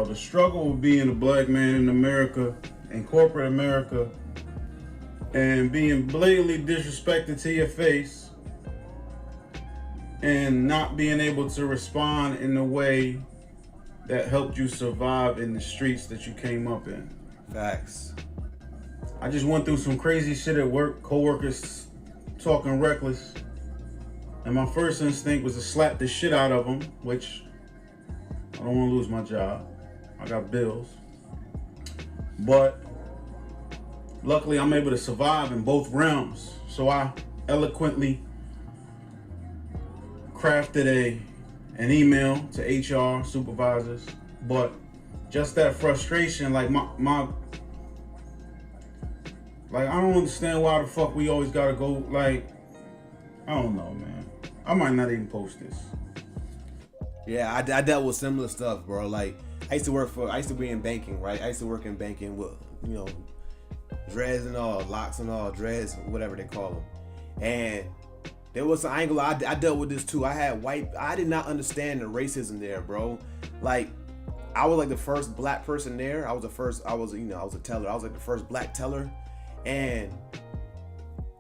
the struggle of being a black man in America, in corporate America, and being blatantly disrespected to your face and not being able to respond in the way that helped you survive in the streets that you came up in. Facts. I just went through some crazy shit at work, coworkers talking reckless, and my first instinct was to slap the shit out of them, which I don't want to lose my job. I got bills. But luckily I'm able to survive in both realms. So I eloquently crafted an email to HR supervisors. But just that frustration, like my like, I don't understand why the fuck we always gotta go, like, I don't know, man. I might not even post this. Yeah, I dealt with similar stuff, bro. Like, I used to be in banking, right? I used to work in banking with, dreads and all, locks and all, dreads, whatever they call them. And there was some angle, I dealt with this too. I did not understand the racism there, bro. Like, I was like the first black person there. I was a teller. I was like the first black teller. And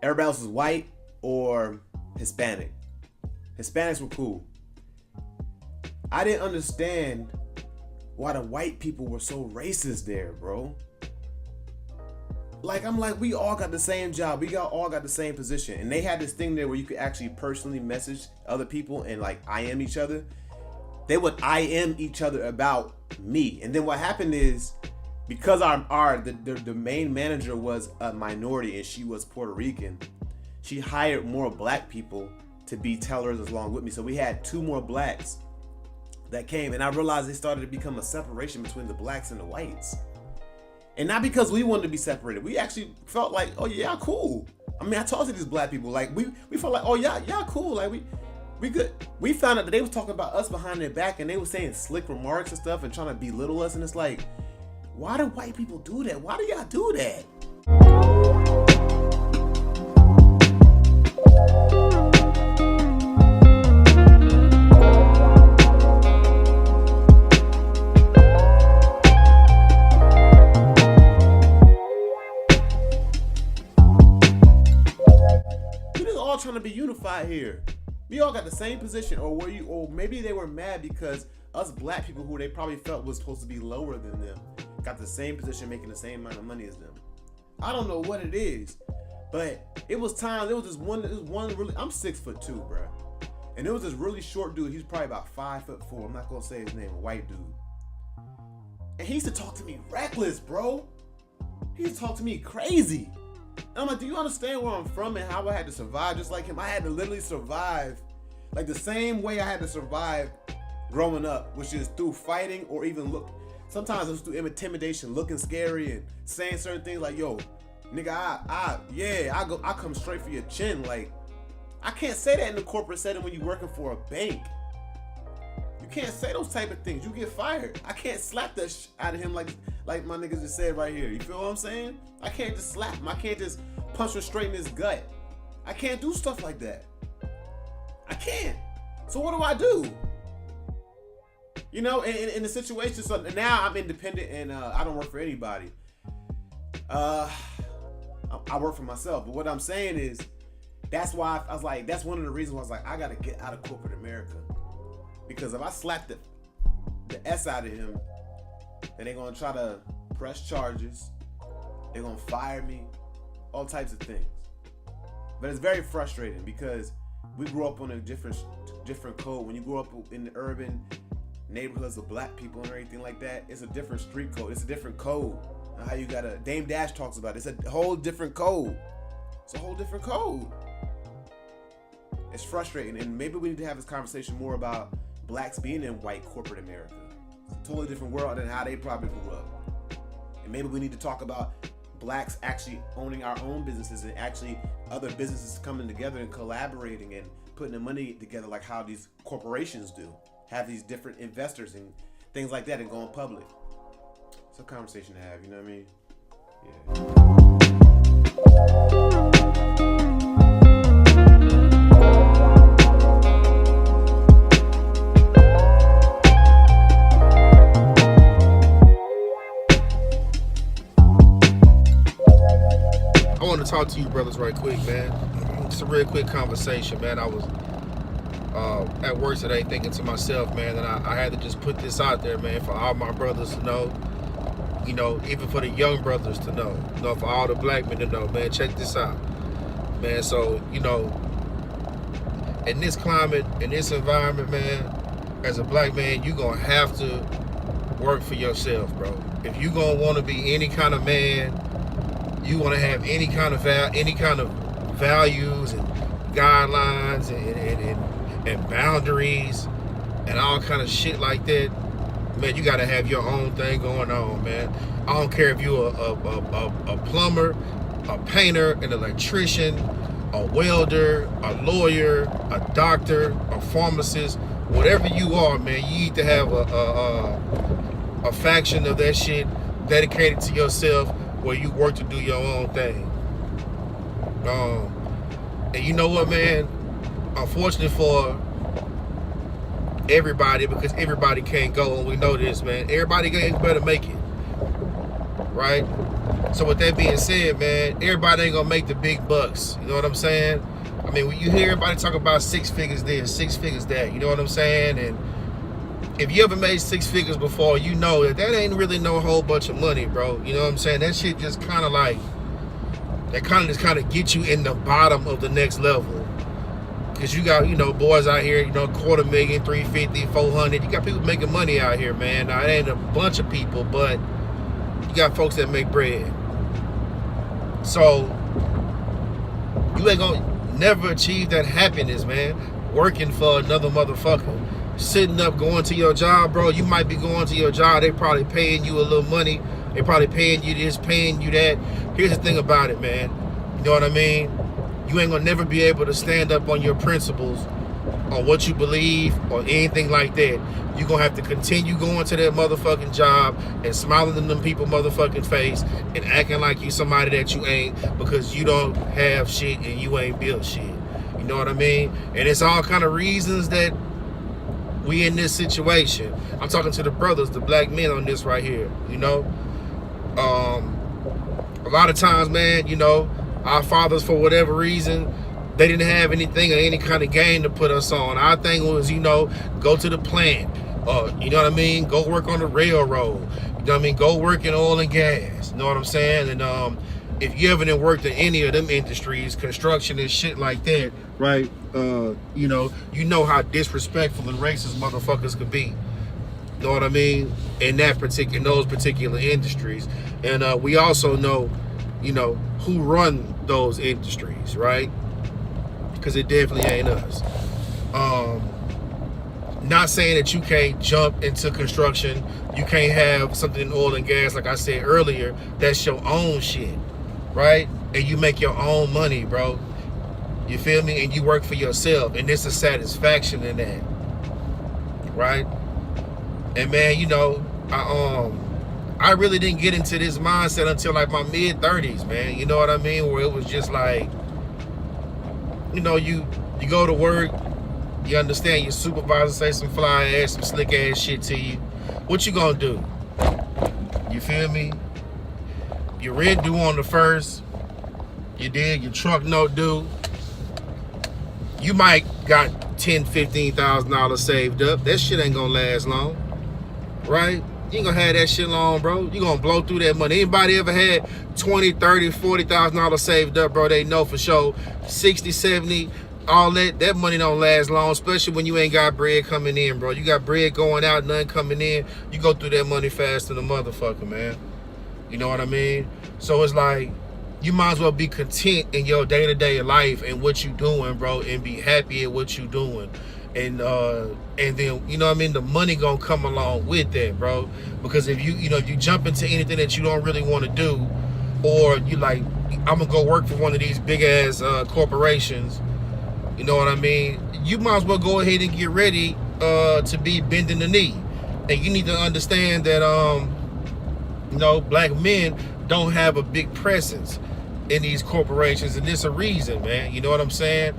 everybody else was white or Hispanic. Hispanics were cool. I didn't understand why the white people were so racist there, bro. Like, I'm like, we all got the same job. We all got the same position. And they had this thing there where you could actually personally message other people and like IM each other. They would IM each other about me. And then what happened is, because the main manager was a minority and she was Puerto Rican, she hired more black people to be tellers along with me. So we had 2 more blacks that came, and I realized they started to become a separation between the blacks and the whites. And not because we wanted to be separated. We actually felt like, oh yeah, y'all cool. I mean, I talked to these black people, like we felt like, oh y'all cool, like we good. We found out that they was talking about us behind their back, and they were saying slick remarks and stuff and trying to belittle us, and it's like, why do white people do that? Why do y'all do that? We just all trying to be unified here. We all got the same position, or maybe they were mad because us black people, who they probably felt was supposed to be lower than them, got the same position, making the same amount of money as them. I don't know what it is, but it was time. There was this one really. I'm 6'2", bro, and there was this really short dude. He's probably about 5'4". I'm not gonna say his name. A white dude, and he used to talk to me reckless, bro. He used to talk to me crazy. And I'm like, do you understand where I'm from and how I had to survive just like him? I had to literally survive like the same way I had to survive growing up, which is through fighting, or even sometimes it was through intimidation, looking scary and saying certain things like, yo, nigga, I come straight for your chin. Like, I can't say that in the corporate setting when you're working for a bank. You can't say those type of things. You get fired. I can't slap that out of him like my niggas just said right here. You feel what I'm saying? I can't just slap him. I can't just punch him straight in his gut. I can't do stuff like that. I can't. So what do I do? In the situation, so now I'm independent and I don't work for anybody. I work for myself. But what I'm saying is, that's why I was like, that's one of the reasons why I was like, I gotta get out of corporate America. Because if I slap the S out of him, then they're gonna try to press charges. They're gonna fire me, all types of things. But it's very frustrating because we grew up on a different code. When you grow up in the urban neighborhoods of black people and everything like that, it's a different street code. It's a different code. How you gotta, Dame Dash talks about it. It's a whole different code. It's a whole different code. It's frustrating, and maybe we need to have this conversation more about blacks being in white corporate America. It's a totally different world than how they probably grew up. And maybe we need to talk about blacks actually owning our own businesses and actually other businesses coming together and collaborating and putting the money together like how these corporations do. Have these different investors and things like that and going public. It's a conversation to have, you know what I mean? talk to you brothers right quick, man. It's a real quick conversation, man. I was at work today thinking to myself, man, that I had to just put this out there, man, for all my brothers to know, you know, even for the young brothers to know, you know, for all the black men to know, man. Check this out, man. So, you know, in this climate, in this environment, man, as a black man, you're gonna have to work for yourself, bro. If you're gonna want to be any kind of man, you want to have any kind of values and guidelines and boundaries and all kind of shit like that, man, you got to have your own thing going on, man. I don't care if you're a plumber, a painter, an electrician, a welder, a lawyer, a doctor, a pharmacist, whatever you are, man, you need to have a faction of that shit dedicated to yourself where you work to do your own thing. And you know what, man? Unfortunately for everybody, because everybody can't go, and we know this, man. Everybody better make it, right? So with that being said, man, everybody ain't gonna make the big bucks. You know what I'm saying? I mean, when you hear everybody talk about 6 figures this, 6 figures that, you know what I'm saying? And if you ever made 6 figures before, you know that ain't really no whole bunch of money, bro. You know what I'm saying? That shit just kind of like, that kind of get you in the bottom of the next level. Because you got, you know, boys out here, you know, $250,000, $350,000, $400,000. You got people making money out here, man. Now, it ain't a bunch of people, but you got folks that make bread. So, you ain't gonna never achieve that happiness, man, working for another motherfucker. Sitting up, going to your job, bro. You might be going to your job. They probably paying you a little money. They probably paying you this, paying you that. Here's the thing about it, man. You know what I mean? You ain't gonna never be able to stand up on your principles, on what you believe, or anything like that. You're gonna have to continue going to that motherfucking job and smiling in them people motherfucking face and acting like you somebody that you ain't, because you don't have shit and you ain't built shit. You know what I mean? And it's all kind of reasons that we in this situation. I'm talking to the brothers, the black men on this right here, you know? A lot of times, man, you know, our fathers, for whatever reason, they didn't have anything or any kind of game to put us on. Our thing was, you know, go to the plant, you know what I mean? Go work on the railroad, you know what I mean? Go work in oil and gas, you know what I'm saying? And if you ever done worked in any of them industries, construction and shit like that, right? You know how disrespectful and racist motherfuckers could be. You know what I mean? In those particular industries. And we also know, you know, who run those industries, right? Because it definitely ain't us. Not saying that you can't jump into construction, you can't have something in oil and gas, like I said earlier, that's your own shit, right? And you make your own money, bro. You feel me? And you work for yourself, and there's a satisfaction in that, right? And man, you know, I really didn't get into this mindset until like my mid-30s, man. You know what I mean? Where it was just like, you know, you go to work, you understand your supervisor say some fly ass, some slick ass shit to you. What you gonna do? You feel me? Your rent due on the 1st. You dig? Your truck note due. You might got $10,000, $15,000 saved up. That shit ain't gonna last long, right? You ain't gonna have that shit long, bro. You gonna blow through that money. Anybody ever had $20,000, $30,000, $40,000 saved up, bro? They know for sure. 60, 70, all that money don't last long, especially when you ain't got bread coming in, bro. You got bread going out, nothing coming in. You go through that money faster than a motherfucker, man. You know what I mean? So it's like, you might as well be content in your day-to-day life and what you doing, bro, and be happy at what you doing. And then, you know what I mean, the money gonna come along with that, bro. Because if you jump into anything that you don't really want to do, or you like, I'm gonna go work for one of these big ass corporations, you know what I mean, you might as well go ahead and get ready to be bending the knee. And you need to understand that you know, black men don't have a big presence in these corporations, and there's a reason, man. You know what I'm saying?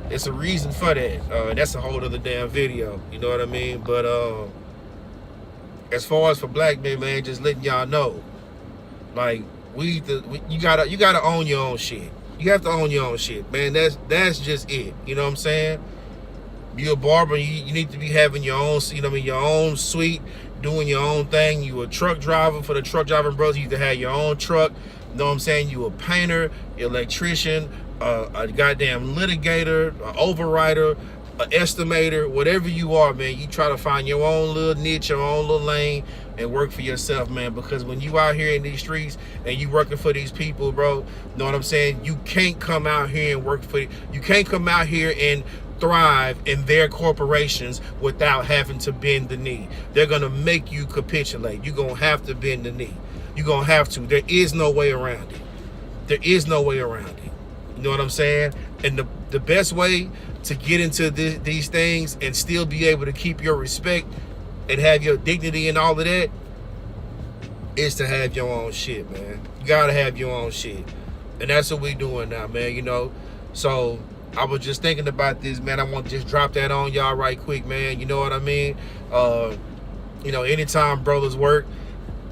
It's a reason for that. That's a whole other damn video. You know what I mean? But as far as for black men, man, just letting y'all know, like, You gotta own your own shit. You have to own your own shit, man. That's just it. You know what I'm saying? You're a barber. You need to be having your own, your own suite, doing your own thing. You a truck driver for the truck driving brothers. You need to have your own truck. You know what I'm saying? You a painter, electrician, a goddamn litigator, an overwriter, an estimator, whatever you are, man. You try to find your own little niche, your own little lane, and work for yourself, man. Because when you out here in these streets and you working for these people, bro, you know what I'm saying? You can't come out here and work for. You can't come out here and thrive in their corporations without having to bend the knee. They're gonna make you capitulate. You're gonna have to bend the knee. You're gonna have to. There is no way around it. There is no way around it. You know what I'm saying? And the best way to get into these things and still be able to keep your respect and have your dignity and all of that is to have your own shit, man. You gotta have your own shit. And that's what we doing now, man, you know? So I was just thinking about this, man. I want to just drop that on y'all right quick, man. You know what I mean? Anytime brothers work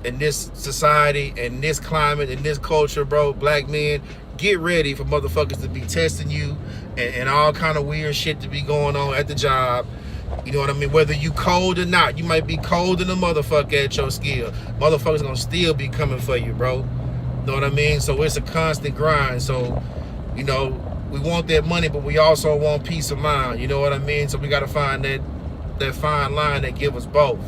in this society and this climate and this culture, bro, black men, get ready for motherfuckers to be testing you and all kind of weird shit to be going on at the job. You know what I mean? Whether you cold or not, you might be cold in the motherfucker at your skill. Motherfuckers gonna still be coming for you, bro. You know what I mean? So it's a constant grind. So, we want that money, but we also want peace of mind. You know what I mean? So we got to find that fine line that give us both.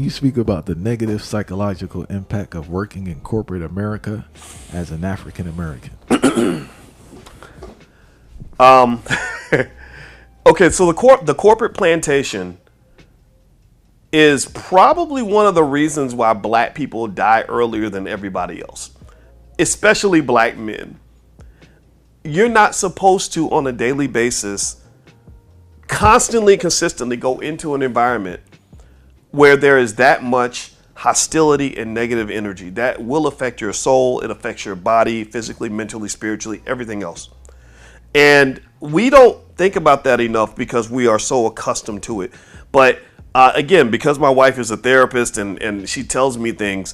Speak about the negative psychological impact of working in corporate America as an African American. Okay, so the corporate plantation is probably one of the reasons why black people die earlier than everybody else, especially black men. You're not supposed to, on a daily basis, constantly, consistently go into an environment where there is that much hostility and negative energy. That will affect your soul. It affects your body, physically, mentally, spiritually, everything else. And we don't think about that enough because we are so accustomed to it. But again, because my wife is a therapist and she tells me things,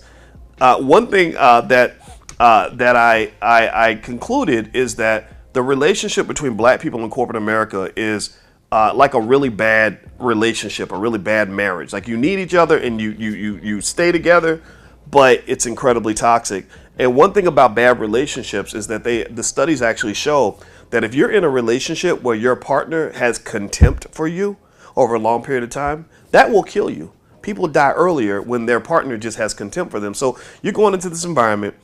one thing that I concluded is that the relationship between black people in corporate America is like a really bad relationship, a really bad marriage. Like you need each other and you stay together, but it's incredibly toxic. And one thing about bad relationships is that the studies actually show that if you're in a relationship where your partner has contempt for you over a long period of time, that will kill you. People die earlier when their partner just has contempt for them. So you're going into this environment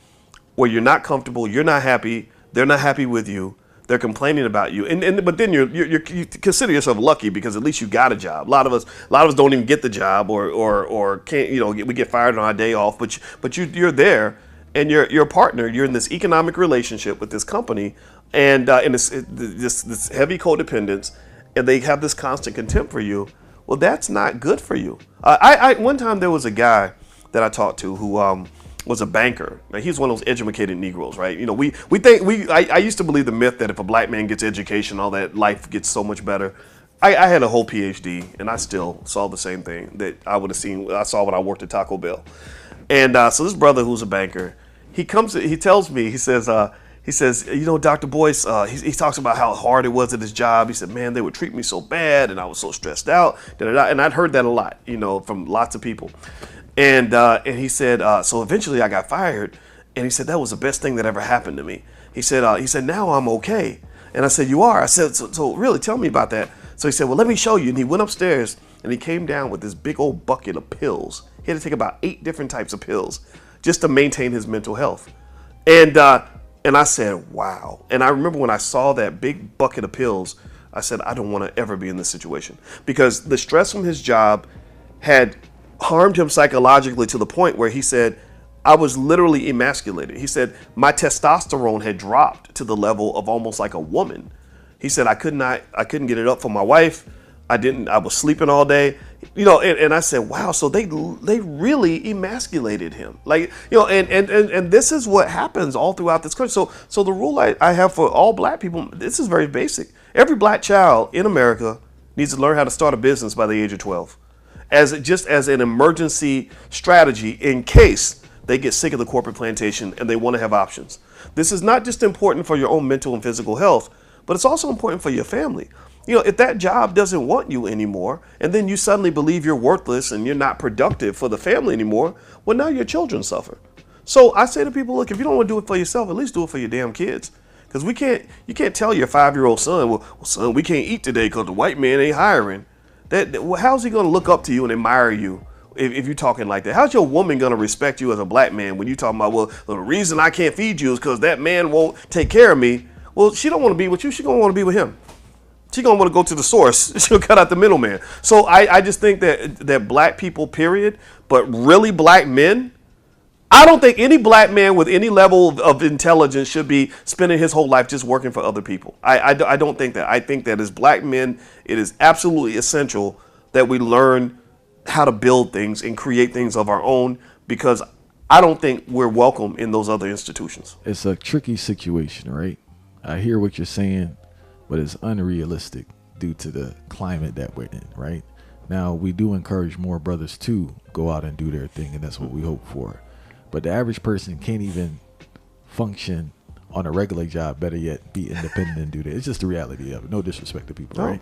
where you're not comfortable, you're not happy, they're not happy with you. They're complaining about you, but then you consider yourself lucky because at least you got a job. A lot of us don't even get the job or can't. We get fired on our day off. But you're there, and your partner. You're in this economic relationship with this company, and in this heavy codependence, and they have this constant contempt for you. Well, that's not good for you. One time there was a guy that I talked to who was a banker. Now, he's one of those educated Negroes, right? I used to believe the myth that if a black man gets education, all that life gets so much better. I had a whole PhD, and I still saw the same thing that I saw when I worked at Taco Bell. And so this brother who's a banker, he tells me, he says, Dr. Boyce, he talks about how hard it was at his job. He said, man, they would treat me so bad, and I was so stressed out. And I'd heard that a lot, from lots of people. And he said, so eventually I got fired. And he said, that was the best thing that ever happened to me. He said, now I'm okay. And I said, you are? I said, so really, tell me about that. So he said, well, let me show you. And he went upstairs and he came down with this big old bucket of pills. He had to take about 8 different types of pills just to maintain his mental health. And I said, wow. And I remember when I saw that big bucket of pills, I said, I don't want to ever be in this situation, because the stress from his job had harmed him psychologically to the point where he said, I was literally emasculated. He said, my testosterone had dropped to the level of almost like a woman. He said, I couldn't get it up for my wife. I was sleeping all day, and I said, wow, so they really emasculated him. Like, and this is what happens all throughout this country. So the rule I have for all black people, this is very basic. Every black child in America needs to learn how to start a business by the age of 12, as an emergency strategy in case they get sick of the corporate plantation and they want to have options. This is not just important for your own mental and physical health, but it's also important for your family. If that job doesn't want you anymore, and then you suddenly believe you're worthless and you're not productive for the family anymore, well, now your children suffer. So I say to people, look, if you don't want to do it for yourself, at least do it for your damn kids. Because you can't tell your 5-year-old son, well, son, we can't eat today because the white man ain't hiring. How's he going to look up to you and admire you if you're talking like that? How's your woman going to respect you as a black man when you're talking about, well, the reason I can't feed you is because that man won't take care of me? Well, she don't want to be with you. She going to want to be with him. She going to want to go to the source. She'll cut out the middleman. So I just think that black people, period, but really black men, I don't think any black man with any level of intelligence should be spending his whole life just working for other people. I don't think that. I think that as black men, it is absolutely essential that we learn how to build things and create things of our own, because I don't think we're welcome in those other institutions. It's a tricky situation, right? I hear what you're saying, but it's unrealistic due to the climate that we're in, right? Now, we do encourage more brothers to go out and do their thing, and that's what we hope for. But the average person can't even function on a regular job, better yet, be independent and do that. It's just the reality of it. No disrespect to people, right?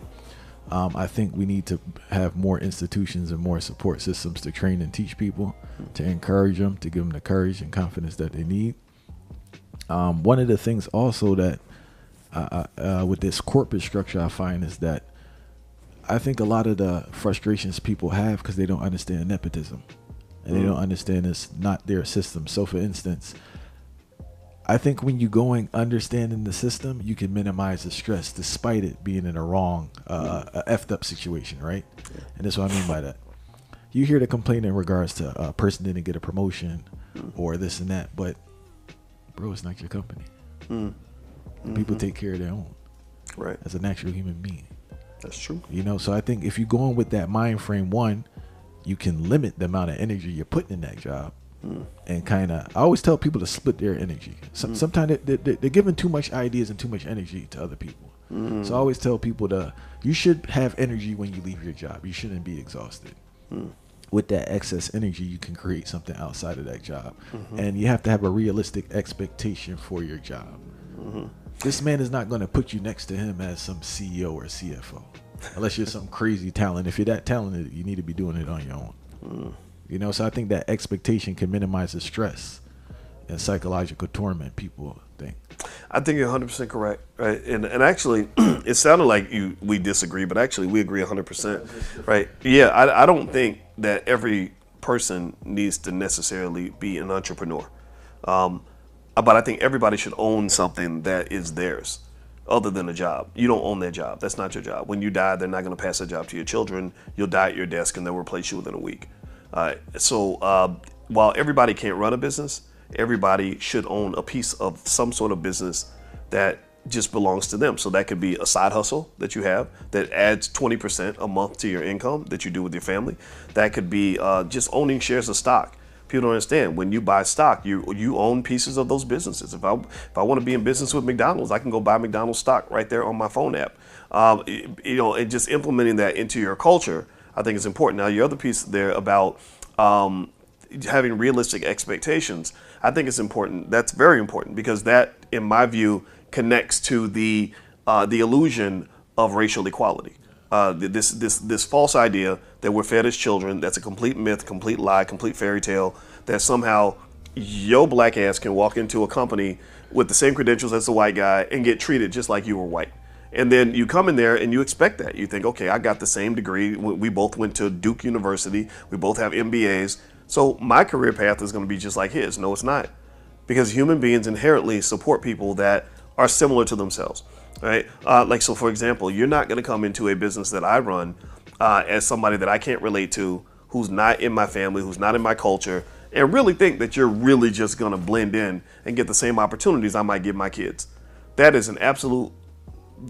I think we need to have more institutions and more support systems to train and teach people, to encourage them, to give them the courage and confidence that they need. One of the things also that with this corporate structure I find is that I think a lot of the frustrations people have because they don't understand nepotism. And they don't understand it's not their system. So for instance, I think when you going understanding the system, you can minimize the stress despite it being in a wrong, effed up situation, right? Yeah. And that's what I mean by that. You hear the complaint in regards to a person didn't get a promotion or this and that, but bro, it's not your company. People take care of their own, right? As a natural human being. That's true. So I think if you're going with that mind frame, one, you can limit the amount of energy you're putting in that job. And kind of, I always tell people to split their energy. Sometimes they're giving too much ideas and too much energy to other people. So I always tell people you should have energy when you leave your job. You shouldn't be exhausted. With that excess energy, you can create something outside of that job. And you have to have a realistic expectation for your job. This man is not going to put you next to him as some CEO or CFO. Unless you're some crazy talent. If you're that talented, you need to be doing it on your own. So I think that expectation can minimize the stress and psychological torment people think. I think you're 100% correct, right? And actually, it sounded like we disagree, but actually we agree 100%, right? Yeah, I don't think that every person needs to necessarily be an entrepreneur. But I think everybody should own something that is theirs. Other than a job. You don't own that job. That's not your job. When you die, they're not going to pass that job to your children. You'll die at your desk and they'll replace you within a week. So while everybody can't run a business, everybody should own a piece of some sort of business that just belongs to them. So that could be a side hustle that you have that adds 20% a month to your income that you do with your family. That could be just owning shares of stock. People don't understand, when you buy stock, you own pieces of those businesses. If I want to be in business with McDonald's, I can go buy McDonald's stock right there on my phone app. And just implementing that into your culture, I think is important. Now, your other piece there about having realistic expectations, I think it's important. That's very important because that, in my view, connects to the illusion of racial equality. This false idea that we're fed as children, that's a complete myth, complete lie, complete fairy tale, that somehow your black ass can walk into a company with the same credentials as the white guy and get treated just like you were white. And then you come in there and you expect that. You think, okay, I got the same degree. We both went to Duke University. We both have MBAs. So my career path is going to be just like his. No, it's not. Because human beings inherently support people that are similar to themselves, right? So for example, you're not going to come into a business that I run as somebody that I can't relate to, who's not in my family, who's not in my culture, and really think that you're really just going to blend in and get the same opportunities I might give my kids. That is an absolute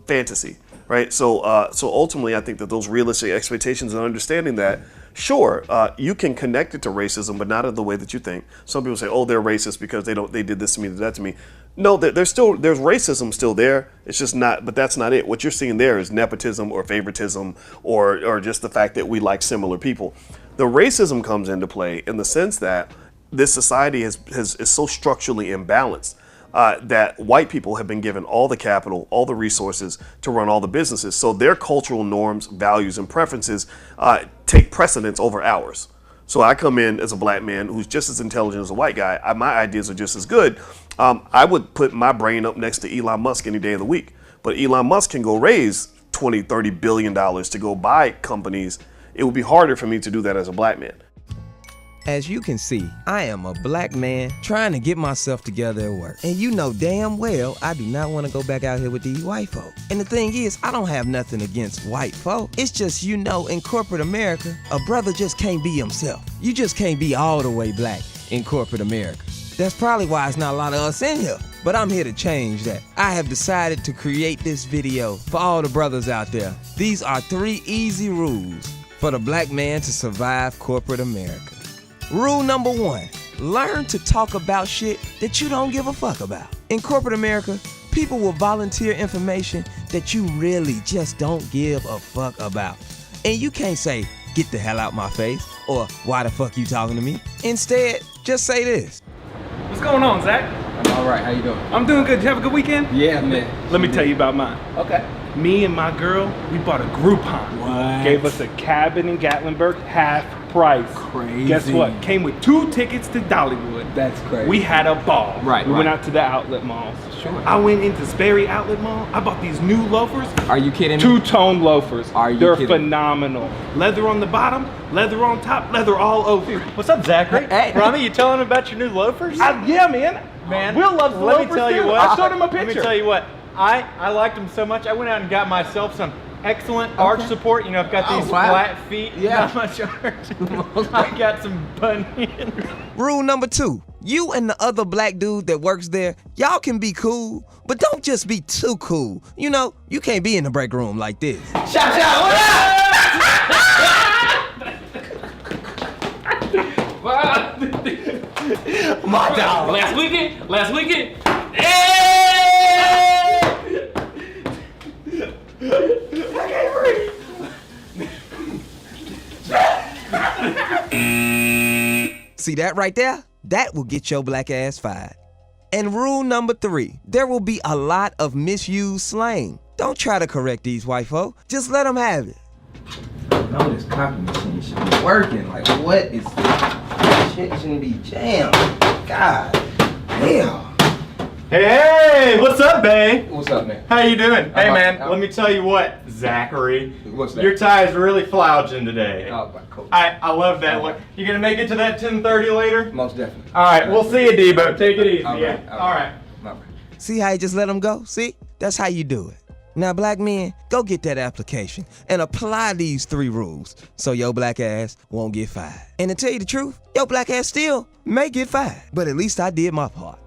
fantasy, right? So ultimately, I think that those realistic expectations and understanding that, sure, you can connect it to racism, but not in the way that you think. Some people say, oh, they're racist because they did this to me, did that to me. No, there's racism still there. It's just not, but that's not it. What you're seeing there is nepotism or favoritism or just the fact that we like similar people. The racism comes into play in the sense that this society is so structurally imbalanced that white people have been given all the capital, all the resources to run all the businesses. So their cultural norms, values, and preferences take precedence over ours. So I come in as a black man who's just as intelligent as a white guy. My ideas are just as good. I would put my brain up next to Elon Musk any day of the week. But Elon Musk can go raise $20-30 billion to go buy companies. It would be harder for me to do that as a black man. As you can see, I am a black man trying to get myself together at work. And you know damn well I do not want to go back out here with these white folk. And the thing is, I don't have nothing against white folk. It's just, in corporate America, a brother just can't be himself. You just can't be all the way black in corporate America. That's probably why it's not a lot of us in here. But I'm here to change that. I have decided to create this video for all the brothers out there. These are 3 easy rules for the black man to survive corporate America. Rule number 1, learn to talk about shit that you don't give a fuck about. In corporate America, people will volunteer information that you really just don't give a fuck about. And you can't say, get the hell out my face, or why the fuck you talking to me? Instead, just say this. What's going on, Zach? I'm all right. How you doing? I'm doing good. Did you have a good weekend? Yeah, man. Let me tell you about mine. Okay. Me and my girl, we bought a Groupon. What? Gave us a cabin in Gatlinburg, half price. Crazy. Guess what? Came with 2 tickets to Dollywood. That's crazy. We had a ball. Right, We right. went out to the outlet malls. Sure. I went into Sperry Outlet Mall. I bought these new loafers. Are you kidding me? 2-tone loafers. Are you They're kidding? phenomenal. Leather on the bottom, leather on top, leather all over. What's up, Zachary? Hey. Rami, you telling him about your new loafers? Yeah, man. Man, Will loves the let loafers me tell you too. what. I showed him a Let picture. me tell you what. I liked them so much. I went out and got myself some excellent arch support. I've got these wow. flat feet. Yeah. Not much arch. I got some bunions. Rule number 2, you and the other black dude that works there, y'all can be cool, but don't just be too cool. You can't be in the break room like this. Shout out! What up? My dog. Last weekend. Hey! I can't breathe. See that right there? That will get your black ass fired. And rule number 3, there will be a lot of misused slang. Don't try to correct these white folk. Just let them have it. No, this copy machine should be working. Like, what is this? Shit shouldn't be jammed. God damn. Hey, what's up, bae? What's up, man? How you doing? Hey, man, I'm- let me tell you what, Zachary. What's that? Your tie is really flouching today. Oh, my coach. I love that look. You gonna make it to that 10:30 later? Most definitely. All right, we'll see you, Debo. Take it easy. All right, Yeah. all right. All right. See how you just let them go? See? That's how you do it. Now, black men, go get that application and apply these 3 rules so your black ass won't get fired. And to tell you the truth, your black ass still may get fired. But at least I did my part.